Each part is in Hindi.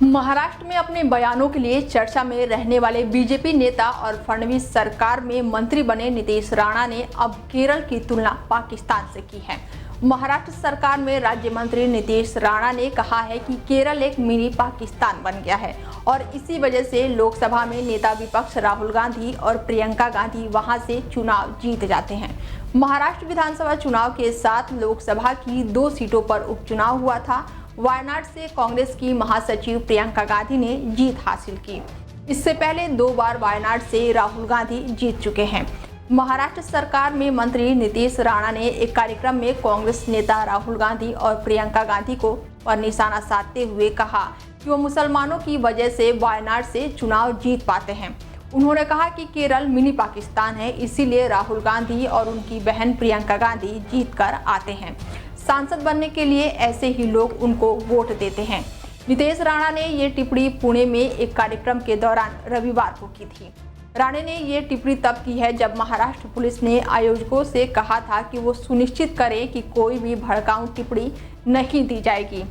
महाराष्ट्र में अपने बयानों के लिए चर्चा में रहने वाले बीजेपी नेता और फडणवीस सरकार में मंत्री बने नीतीश राणा ने अब केरल की तुलना पाकिस्तान से की है। महाराष्ट्र सरकार में राज्य मंत्री नीतीश राणा ने कहा है कि केरल एक मिनी पाकिस्तान बन गया है और इसी वजह से लोकसभा में नेता विपक्ष राहुल गांधी और प्रियंका गांधी वहां से चुनाव जीत जाते हैं। महाराष्ट्र विधानसभा चुनाव के साथ लोकसभा की 2 सीटों पर उपचुनाव हुआ था। वायनाड से कांग्रेस की महासचिव प्रियंका गांधी ने जीत हासिल की। इससे पहले 2 बार वायनाड से राहुल गांधी जीत चुके हैं। महाराष्ट्र सरकार में मंत्री नीतीश राणा ने एक कार्यक्रम में कांग्रेस नेता राहुल गांधी और प्रियंका गांधी को पर निशाना साधते हुए कहा कि वो मुसलमानों की वजह से वायनाड से चुनाव जीत पाते हैं। उन्होंने कहा कि केरल मिनी पाकिस्तान है, इसीलिए राहुल गांधी और उनकी बहन प्रियंका गांधी जीत कर आते हैं। सांसद बनने के लिए ऐसे ही लोग उनको वोट देते हैं। नीतीश राणा ने ये टिप्पणी पुणे में एक कार्यक्रम के दौरान रविवार को की थी। राणा ने ये टिप्पणी तब की है जब महाराष्ट्र पुलिस ने आयोजकों से कहा था कि वो सुनिश्चित करें कि कोई भी भड़काऊ टिप्पणी नहीं दी जाएगी।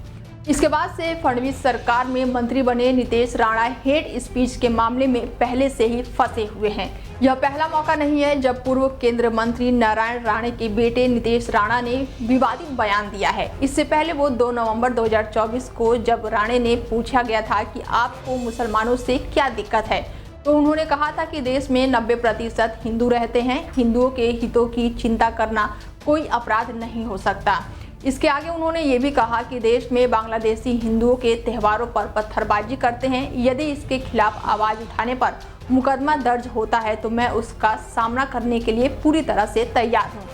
इसके बाद से फडणवीस सरकार में मंत्री बने नीतीश राणा हेट स्पीच के मामले में पहले से ही फंसे हुए हैं। यह पहला मौका नहीं है जब पूर्व केंद्रीय मंत्री नारायण राणे के बेटे नीतीश राणा ने विवादित बयान दिया है। इससे पहले वो 2 नवंबर 2024 को जब राणे ने पूछा गया था कि आपको मुसलमानों से क्या दिक्कत है, तो उन्होंने कहा था कि देश में 90% हिंदू रहते हैं, हिंदुओं के हितों की चिंता करना कोई अपराध नहीं हो सकता। इसके आगे उन्होंने ये भी कहा कि देश में बांग्लादेशी हिंदुओं के त्योहारों पर पत्थरबाजी करते हैं। यदि इसके खिलाफ आवाज उठाने पर मुकदमा दर्ज होता है तो मैं उसका सामना करने के लिए पूरी तरह से तैयार हूँ।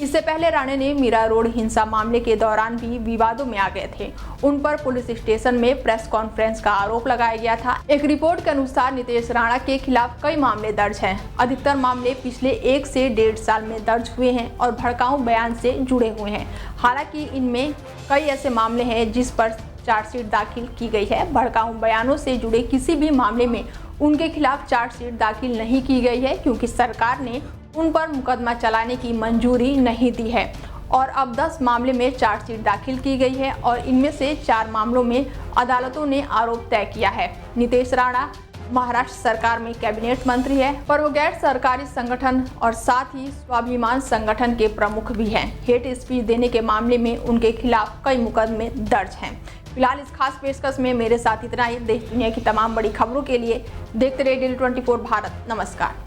इससे पहले राणे ने मीरा रोड हिंसा मामले के दौरान भी विवादों में आ गए थे। उन पर पुलिस स्टेशन में प्रेस कॉन्फ्रेंस का आरोप लगाया गया था। एक रिपोर्ट के अनुसार नीतीश राणा के खिलाफ कई मामले दर्ज हैं। अधिकतर मामले पिछले 1 से 1.5 साल में दर्ज हुए हैं और भड़काऊ बयान से जुड़े हुए हैं। हालांकि इनमें कई ऐसे मामले हैं जिस पर चार्जशीट दाखिल की गई है। भड़काऊ बयानों से जुड़े किसी भी मामले में उनके खिलाफ चार्जशीट दाखिल नहीं की गई है क्योंकि सरकार ने उन पर मुकदमा चलाने की मंजूरी नहीं दी है और अब 10 मामले में चार्जशीट दाखिल की गई है और इनमें से 4 मामलों में अदालतों ने आरोप तय किया है। नीतीश राणा महाराष्ट्र सरकार में कैबिनेट मंत्री है, पर वो गैर सरकारी संगठन और साथ ही स्वाभिमान संगठन के प्रमुख भी हैं। हेट स्पीच देने के मामले में उनके खिलाफ कई मुकदमे दर्ज हैं। फिलहाल इस खास पेशकश में मेरे साथ इतना ही। देश दुनिया की तमाम बड़ी खबरों के लिए देखते रहिए DIL 24 भारत। नमस्कार।